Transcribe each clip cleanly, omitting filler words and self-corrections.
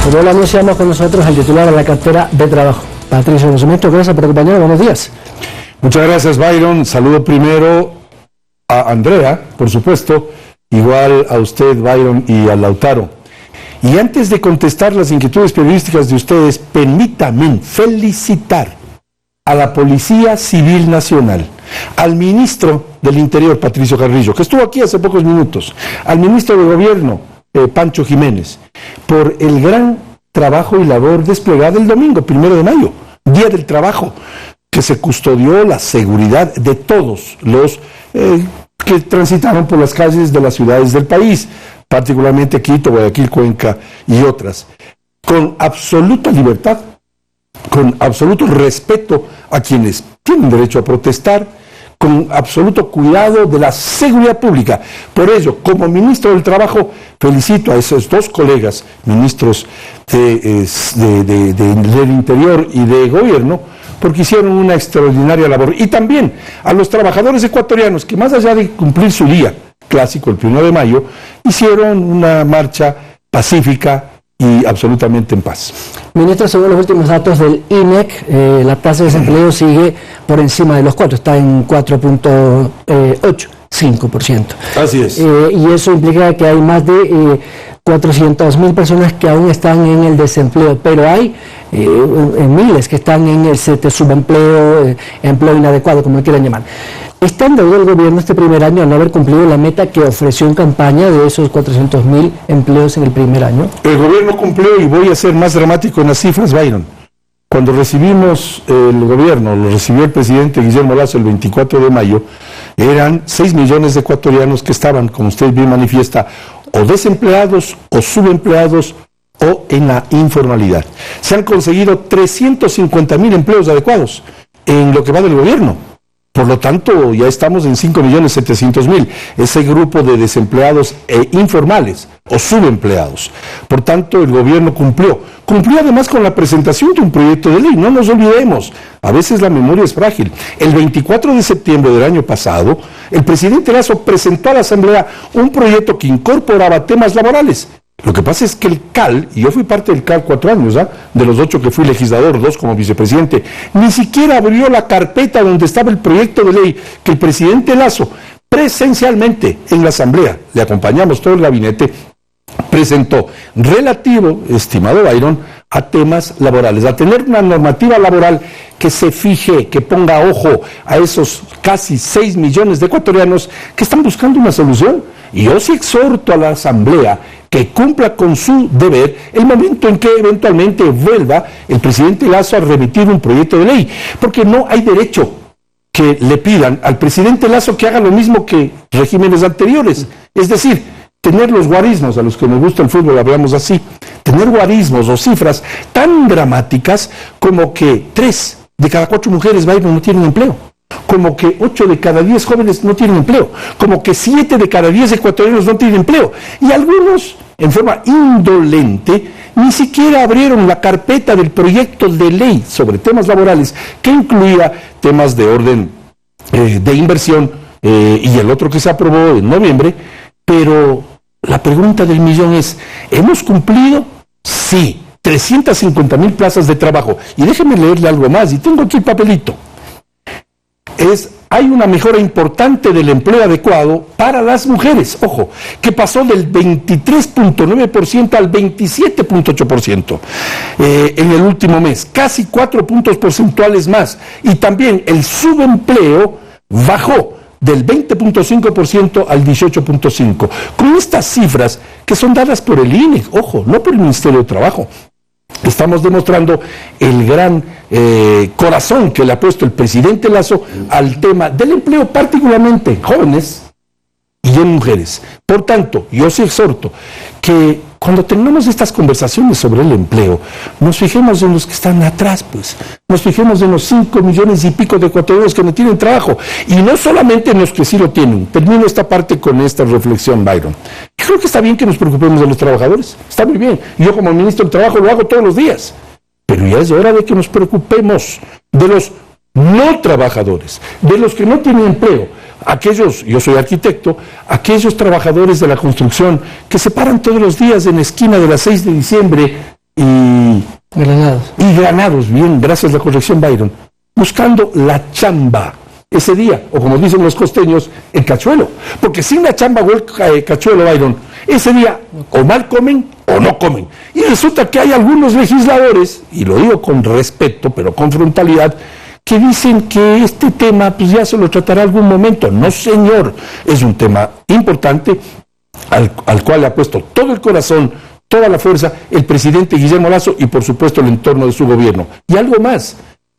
Pero hoy anunciamos con nosotros al titular de la cartera de trabajo, Patricio Nacimiento. Gracias por acompañarnos. Buenos días. Muchas gracias, Byron. Saludo primero a Andrea, por supuesto, igual a usted, Byron, y a Lautaro. Y antes de contestar las inquietudes periodísticas de ustedes, permítanme felicitar a la Policía Civil Nacional, al ministro del Interior, Patricio Carrillo, que estuvo aquí hace pocos minutos, al ministro de Gobierno, Pancho Jiménez, por el gran trabajo y labor desplegada el domingo, 1 de mayo, Día del Trabajo, que se custodió la seguridad de todos los que transitaron por las calles de las ciudades del país, particularmente Quito, Guayaquil, Cuenca y otras, con absoluta libertad, con absoluto respeto a quienes tienen derecho a protestar, con absoluto cuidado de la seguridad pública. Por ello, como ministro del Trabajo, felicito a esos dos colegas, ministros del Interior y de Gobierno, porque hicieron una extraordinaria labor. Y también a los trabajadores ecuatorianos que, más allá de cumplir su día clásico, el 1 de mayo, hicieron una marcha pacífica y absolutamente en paz. Ministro, según los últimos datos del INEC, la tasa de desempleo sigue por encima de los 4, está en 4.85%. Así es. Y eso implica que hay más de 400.000 personas que aún están en el desempleo, pero hay miles que están en el subempleo, empleo inadecuado, como lo quieran llamar. ¿Está en deuda el gobierno este primer año al no haber cumplido la meta que ofreció en campaña de esos 400.000 empleos en el primer año? El gobierno cumplió, y voy a ser más dramático en las cifras, Byron. Cuando recibimos el gobierno, lo recibió el presidente Guillermo Lasso el 24 de mayo, eran 6 millones de ecuatorianos que estaban, como usted bien manifiesta, o desempleados o subempleados o en la informalidad. Se han conseguido 350.000 empleos adecuados en lo que va del gobierno. Por lo tanto, ya estamos en 5.700.000, ese grupo de desempleados informales o subempleados. Por tanto, el gobierno cumplió además con la presentación de un proyecto de ley. No nos olvidemos, a veces la memoria es frágil. El 24 de septiembre del año pasado, el presidente Lasso presentó a la Asamblea un proyecto que incorporaba temas laborales. Lo que pasa es que el CAL, y yo fui parte del CAL 4 años, de los 8 que fui legislador, 2 como vicepresidente, ni siquiera abrió la carpeta donde estaba el proyecto de ley que el presidente Lasso, presencialmente en la Asamblea, le acompañamos todo el gabinete, presentó, relativo, estimado Byron, a temas laborales, a tener una normativa laboral que se fije, que ponga ojo a esos casi 6 millones de ecuatorianos que están buscando una solución. Y yo sí exhorto a la Asamblea que cumpla con su deber el momento en que eventualmente vuelva el presidente Lasso a remitir un proyecto de ley, porque no hay derecho que le pidan al presidente Lasso que haga lo mismo que regímenes anteriores, es decir, tener los guarismos, a los que nos gusta el fútbol hablamos así, tener guarismos o cifras tan dramáticas como que 3 de cada 4 mujeres no tienen empleo, como que 8 de cada 10 jóvenes no tienen empleo, como que 7 de cada 10 ecuatorianos no tienen empleo, y algunos, en forma indolente, ni siquiera abrieron la carpeta del proyecto de ley sobre temas laborales, que incluía temas de orden de inversión, y el otro que se aprobó en noviembre. Pero la pregunta del millón es, ¿hemos cumplido? Sí, 350.000 plazas de trabajo. Y déjeme leerle algo más, y tengo aquí el papelito. Hay una mejora importante del empleo adecuado para las mujeres, ojo, que pasó del 23.9% al 27.8% en el último mes, casi 4 puntos porcentuales más. Y también el subempleo bajó del 20.5% al 18.5%. Con estas cifras que son dadas por el INEC, ojo, no por el Ministerio de Trabajo, estamos demostrando el gran corazón que le ha puesto el presidente Lasso al tema del empleo, particularmente en jóvenes y en mujeres. Por tanto, yo sí exhorto que cuando tengamos estas conversaciones sobre el empleo, nos fijemos en los que están atrás, pues. Nos fijemos en los 5 millones y pico de ecuatorianos que no tienen trabajo. Y no solamente en los que sí lo tienen. Termino esta parte con esta reflexión, Byron. Yo creo que está bien que nos preocupemos de los trabajadores. Está muy bien. Yo como ministro del Trabajo lo hago todos los días. Pero ya es hora de que nos preocupemos de los no trabajadores, de los que no tienen empleo, aquellos, yo soy arquitecto, aquellos trabajadores de la construcción que se paran todos los días en la esquina de la 6 de diciembre y Granados. Y Granados, bien, gracias a la corrección, Byron, buscando la chamba ese día, o como dicen los costeños, el cachuelo. Porque sin la chamba o el cachuelo, Byron, ese día o mal comen o no comen. Y resulta que hay algunos legisladores, y lo digo con respeto, pero con frontalidad, que dicen que este tema pues ya se lo tratará algún momento. No, señor, es un tema importante al cual le ha puesto todo el corazón, toda la fuerza, el presidente Guillermo Lasso y por supuesto el entorno de su gobierno. Y algo más,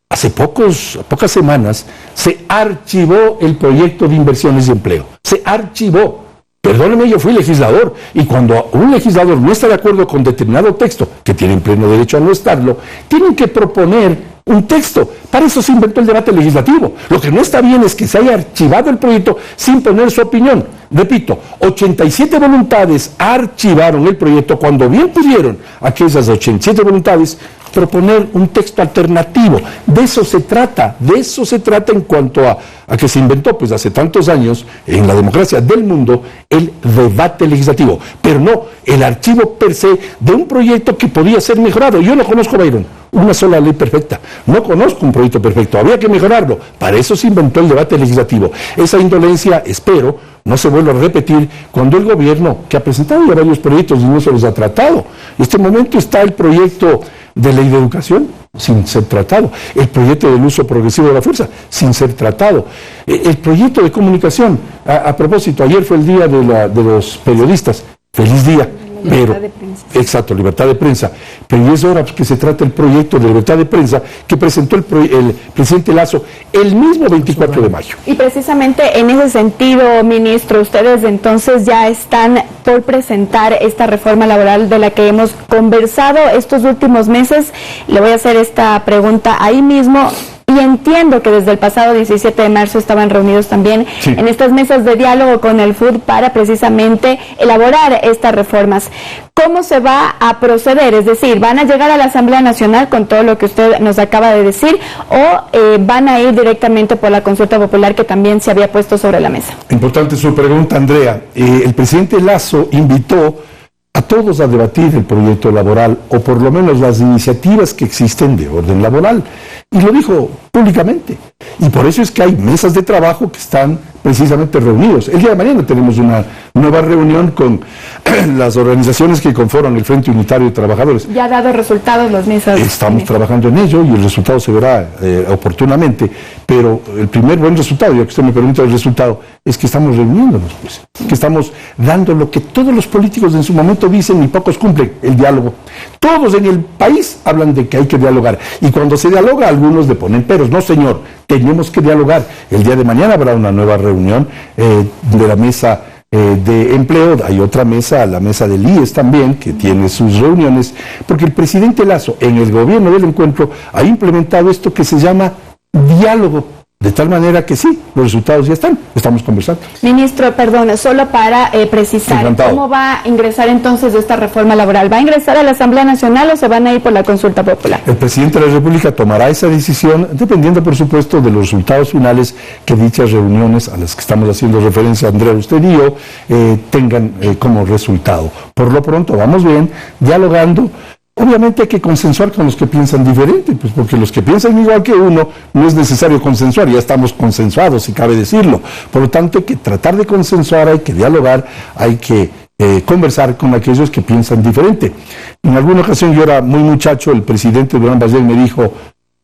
hace pocas semanas se archivó el proyecto de inversiones y empleo. Se archivó. Perdóneme, yo fui legislador, y cuando un legislador no está de acuerdo con determinado texto, que tienen pleno derecho a no estarlo, tienen que proponer un texto. Para eso se inventó el debate legislativo. Lo que no está bien es que se haya archivado el proyecto sin poner su opinión. Repito, 87 voluntades archivaron el proyecto cuando bien pudieron aquellas 87 voluntades proponer un texto alternativo. De eso se trata en cuanto a que se inventó pues hace tantos años en la democracia del mundo el debate legislativo, pero no el archivo per se de un proyecto que podía ser mejorado. Yo no conozco, Byron, una sola ley perfecta, no conozco un proyecto perfecto, había que mejorarlo. Para eso se inventó el debate legislativo. Esa indolencia, espero, no se vuelva a repetir cuando el gobierno, que ha presentado ya varios proyectos y no se los ha tratado. En este momento está el proyecto de ley de educación sin ser tratado, el proyecto del uso progresivo de la fuerza sin ser tratado, el proyecto de comunicación. A propósito, ayer fue el día de los periodistas, feliz día. Pero, exacto, libertad de prensa. Pero ya es hora que se trate el proyecto de libertad de prensa que presentó el presidente Lasso el mismo 24 de mayo. Y precisamente en ese sentido, ministro, ustedes entonces ya están por presentar esta reforma laboral de la que hemos conversado estos últimos meses. Le voy a hacer esta pregunta ahí mismo. Y entiendo que desde el pasado 17 de marzo estaban reunidos también en estas mesas de diálogo con el FUD para precisamente elaborar estas reformas. ¿Cómo se va a proceder? Es decir, ¿van a llegar a la Asamblea Nacional con todo lo que usted nos acaba de decir o van a ir directamente por la consulta popular que también se había puesto sobre la mesa? Importante su pregunta, Andrea. El presidente Lasso invitó a todos a debatir el proyecto laboral o por lo menos las iniciativas que existen de orden laboral. Y lo dijo públicamente. Y por eso es que hay mesas de trabajo que están precisamente reunidos. El día de mañana tenemos una nueva reunión con las organizaciones que conforman el Frente Unitario de Trabajadores. ¿Ya ha dado resultados las mesas? Estamos trabajando en ello y el resultado se verá oportunamente, pero el primer buen resultado, ya que usted me pregunta el resultado, es que estamos reuniéndonos, pues, que estamos dando lo que todos los políticos en su momento dicen y pocos cumplen, el diálogo. Todos en el país hablan de que hay que dialogar y cuando se dialoga algunos le ponen peros. No, señor, tenemos que dialogar. El día de mañana habrá una nueva reunión de la mesa de empleo, hay otra mesa, la mesa del IES también, que tiene sus reuniones, porque el presidente Lasso en el gobierno del encuentro ha implementado esto que se llama diálogo, de tal manera que sí, los resultados ya estamos conversando. Ministro, perdón, solo para precisar, Encantado. ¿Cómo va a ingresar entonces esta reforma laboral? ¿Va a ingresar a la Asamblea Nacional o se van a ir por la consulta popular? El presidente de la República tomará esa decisión dependiendo, por supuesto, de los resultados finales que dichas reuniones a las que estamos haciendo referencia, Andrea, usted y yo, tengan como resultado. Por lo pronto, vamos bien, dialogando. Obviamente hay que consensuar con los que piensan diferente, pues porque los que piensan igual que uno no es necesario consensuar, ya estamos consensuados, si cabe decirlo. Por lo tanto, hay que tratar de consensuar, hay que dialogar, hay que conversar con aquellos que piensan diferente. En alguna ocasión, yo era muy muchacho, el presidente Durán Ballén me dijo,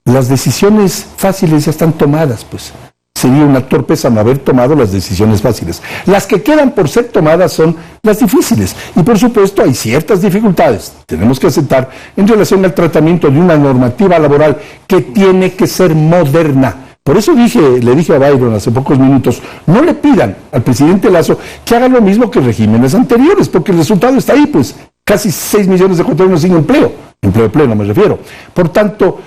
las decisiones fáciles ya están tomadas, pues. Sería una torpeza no haber tomado las decisiones fáciles. Las que quedan por ser tomadas son las difíciles. Y por supuesto hay ciertas dificultades, tenemos que aceptar, en relación al tratamiento de una normativa laboral que tiene que ser moderna. Por eso le dije a Byron hace pocos minutos, no le pidan al presidente Lasso que haga lo mismo que regímenes anteriores, porque el resultado está ahí, pues casi 6 millones de ecuatorianos sin empleo pleno me refiero. Por tanto,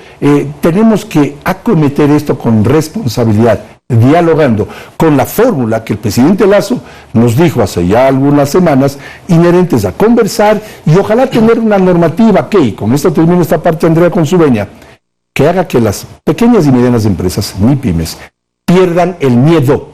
tenemos que acometer esto con responsabilidad, dialogando con la fórmula que el presidente Lasso nos dijo hace ya algunas semanas, inherentes a conversar y ojalá tener una normativa que, y con esto termino esta parte, Andrea, con su veña, que haga que las pequeñas y medianas empresas, MIPYMES, pierdan el miedo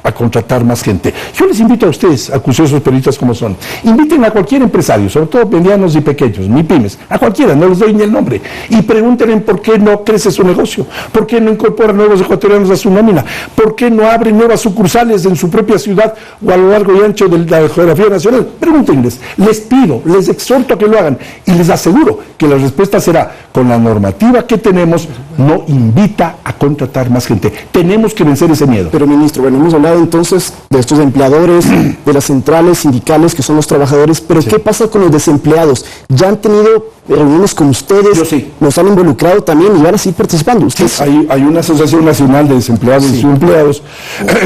a contratar más gente. Yo les invito a ustedes, acuciosos periodistas como son, inviten a cualquier empresario, sobre todo medianos y pequeños, ni pymes, a cualquiera, no les doy ni el nombre, y pregúntenle por qué no crece su negocio, por qué no incorpora nuevos ecuatorianos a su nómina, por qué no abre nuevas sucursales en su propia ciudad o a lo largo y ancho de la geografía nacional. Pregúntenles, les pido, les exhorto a que lo hagan y les aseguro que la respuesta será: con la normativa que tenemos, no invita a contratar más gente. Tenemos que vencer ese miedo. Pero, ministro, bueno, hemos hablado entonces de estos empleadores, de las centrales sindicales que son los trabajadores, pero sí. ¿Qué pasa con los desempleados? ¿Ya han tenido reuniones con ustedes? Yo sí. ¿Nos han involucrado también y van a seguir participando? Sí, hay una Asociación Nacional de Desempleados y Subempleados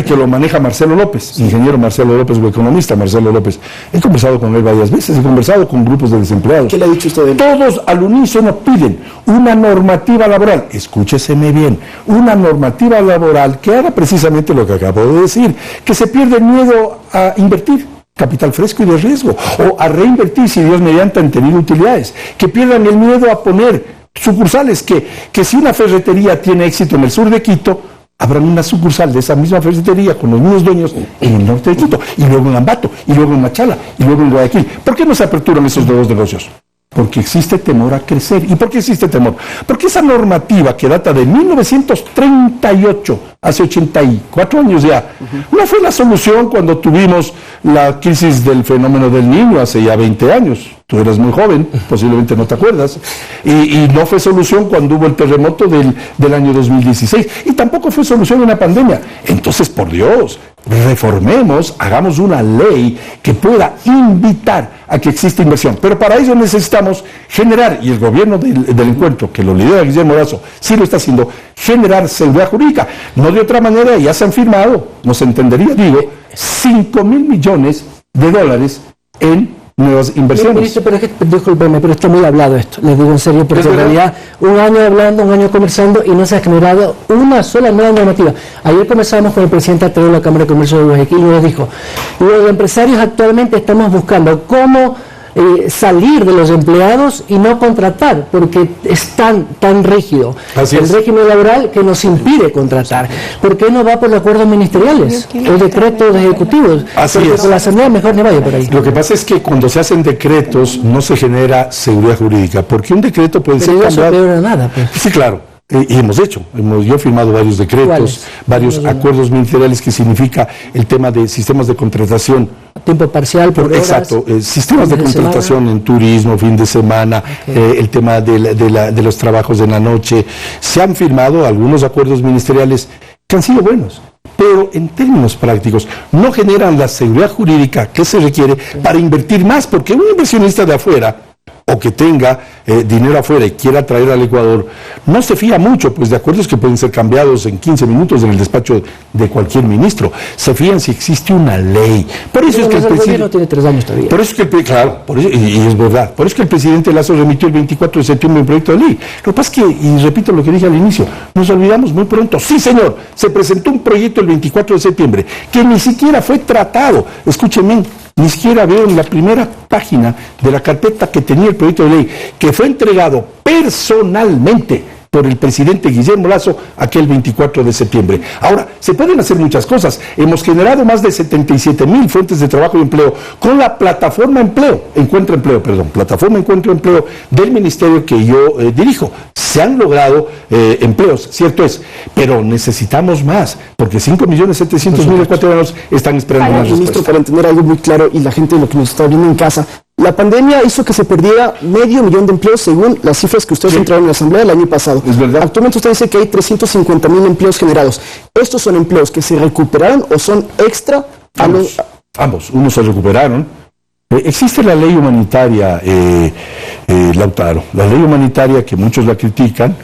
que lo maneja Marcelo López, ingeniero Marcelo López o economista Marcelo López. He conversado con él varias veces, he conversado con grupos de desempleados. ¿Qué le ha dicho usted de él? Todos al unísono piden una normativa laboral, escúcheseme bien, una normativa laboral que haga precisamente lo que acabo de decir, que se pierde el miedo a invertir capital fresco y de riesgo, o a reinvertir, si Dios mediante, han tenido utilidades, que pierdan el miedo a poner sucursales, que si una ferretería tiene éxito en el sur de Quito, habrá una sucursal de esa misma ferretería con los mismos dueños en el norte de Quito, y luego en Ambato, y luego en Machala, y luego en Guayaquil. ¿Por qué no se aperturan esos nuevos negocios? Porque existe temor a crecer. ¿Y por qué existe temor? Porque esa normativa que data de 1938, hace 84 años ya, no fue la solución cuando tuvimos la crisis del fenómeno del Niño hace ya 20 años. Tú eras muy joven, posiblemente no te acuerdas, y no fue solución cuando hubo el terremoto del año 2016, y tampoco fue solución una pandemia. Entonces, por Dios, reformemos, hagamos una ley que pueda invitar a que exista inversión. Pero para ello necesitamos generar, y el gobierno del encuentro, que lo lidera Guillermo Lasso, sí lo está haciendo, generar seguridad jurídica. No de otra manera, ya se han firmado, no se entendería, digo, 5.000 millones de dólares en nuevas inversiones. Ministro, pero es que, discúlpeme, pero está muy hablado esto, les digo en serio, porque en realidad un año hablando, un año conversando y no se ha generado una sola nueva normativa. Ayer conversábamos con el presidente Ateo de la Cámara de Comercio de Guayaquil y nos dijo: los empresarios actualmente estamos buscando cómo salir de los empleados y no contratar, porque es tan rígido el régimen laboral que nos impide contratar. ¿Por qué no va por los acuerdos ministeriales o decretos ejecutivos? Así porque es. con la Asamblea mejor no vaya por ahí. Lo que pasa es que cuando se hacen decretos no se genera seguridad jurídica, porque un decreto puede ser cambiado. Pero eso nada, pues. Sí, claro. Y hemos hecho, yo he firmado varios decretos, varios acuerdos ministeriales que significa el tema de sistemas de contratación. Tiempo parcial, por horas. Exacto, sistemas de contratación en turismo, fin de semana, el tema de los trabajos en la noche. Se han firmado algunos acuerdos ministeriales que han sido buenos, pero en términos prácticos no generan la seguridad jurídica que se requiere para invertir más, porque un inversionista de afuera, o que tenga dinero afuera y quiera traer al Ecuador, no se fía mucho, pues, de acuerdos que pueden ser cambiados en 15 minutos en el despacho de cualquier ministro. Se fían si existe una ley. Por eso es que el presidente tiene 3 años todavía. Por eso es que claro, y es verdad, por eso es que el presidente Lasso remitió el 24 de septiembre un proyecto de ley. Lo que pasa es que, y repito lo que dije al inicio, nos olvidamos muy pronto. Sí, señor, se presentó un proyecto el 24 de septiembre que ni siquiera fue tratado. Escúchenme, ni siquiera veo en la primera página de la carpeta que tenía el proyecto de ley, que fue entregado personalmente por el presidente Guillermo Lasso aquel 24 de septiembre. Ahora, se pueden hacer muchas cosas. Hemos generado más de 77,000 fuentes de trabajo y empleo con la plataforma Encuentro Empleo del ministerio que yo dirijo. Se han logrado empleos, cierto es, pero necesitamos más, porque 5.700.000 ecuatorianos están esperando una respuesta. Ministro, para entender algo muy claro y la gente lo que nos está viendo en casa, la pandemia hizo que se perdiera 500,000 de empleos según las cifras que ustedes entraron en la Asamblea el año pasado. Es verdad. Actualmente usted dice que hay 350,000 empleos generados. ¿Estos son empleos que se recuperaron o son extra? Ambos. Unos se recuperaron. Existe la ley humanitaria, Lautaro. La ley humanitaria, que muchos la critican,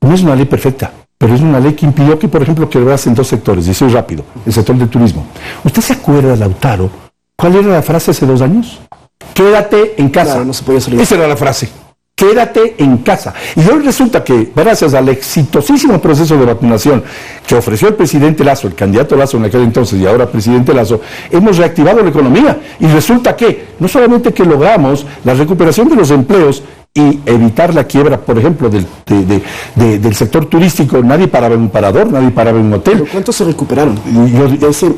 no es una ley perfecta, pero es una ley que impidió que, por ejemplo, quebrasen 2 sectores, y soy rápido, el sector del turismo. ¿Usted se acuerda, Lautaro, cuál era la frase hace 2 años? Quédate en casa. Claro, no se podía salir. Esa era la frase. Quédate en casa. Y hoy resulta que, gracias al exitosísimo proceso de vacunación que ofreció el presidente Lasso, el candidato Lasso en aquel entonces y ahora presidente Lasso, hemos reactivado la economía. Y resulta que, no solamente que logramos la recuperación de los empleos y evitar la quiebra, por ejemplo, del sector turístico. Nadie paraba en un parador, nadie paraba en un hotel. ¿Pero cuántos se recuperaron?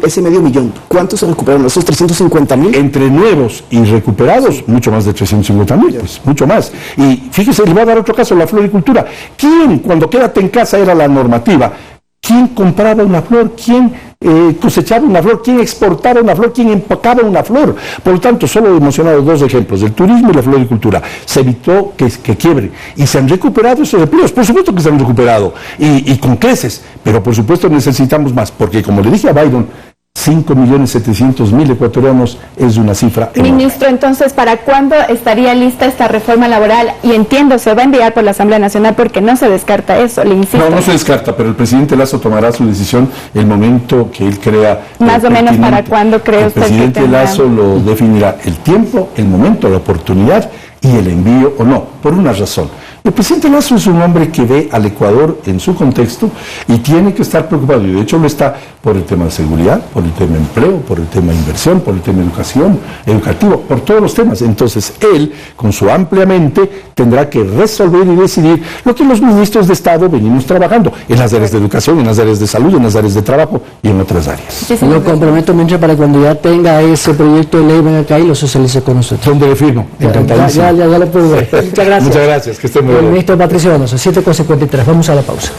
Ese medio millón, ¿cuántos se recuperaron? ¿Esos 350,000? Entre nuevos y recuperados, mucho más de 350,000, pues, mucho más. Y fíjese, le voy a dar otro caso, la floricultura. ¿Quién, cuando quédate en casa era la normativa, quién compraba una flor? ¿Quién cosechaba una flor? ¿Quién exportaba una flor? ¿Quién empacaba una flor? Por lo tanto, solo he mencionado dos ejemplos, el turismo y la floricultura. Se evitó que quiebre y se han recuperado esos empleos. Por supuesto que se han recuperado y con creces, pero por supuesto necesitamos más, porque como le dije a Biden, 5.700.000 ecuatorianos es una cifra enorme. Ministro, entonces, ¿para cuándo estaría lista esta reforma laboral? Y entiendo, se va a enviar por la Asamblea Nacional porque no se descarta eso, le insisto. No se descarta, pero el presidente Lasso tomará su decisión el momento que él crea. Más o menos, ¿para cuándo cree usted que el presidente Lasso lo definirá, el tiempo, el momento, la oportunidad y el envío o no, por una razón. El presidente Lasso es un hombre que ve al Ecuador en su contexto y tiene que estar preocupado, y de hecho lo está por el tema de seguridad, por el tema de empleo, por el tema de inversión, por el tema de educativo, por todos los temas. Entonces él, con su amplia mente, tendrá que resolver y decidir lo que los ministros de Estado venimos trabajando en las áreas de educación, en las áreas de salud, en las áreas de trabajo y en otras áreas. Lo comprometo, ministro, para cuando ya tenga ese proyecto de ley, venga acá y lo socialice con nosotros. ¿Dónde le firmo? Encantadísimo. Ya lo puedo ver. Muchas gracias. Muchas gracias, que esté muy bien. El ministro Patricio Donoso, 7:53. Vamos a la pausa.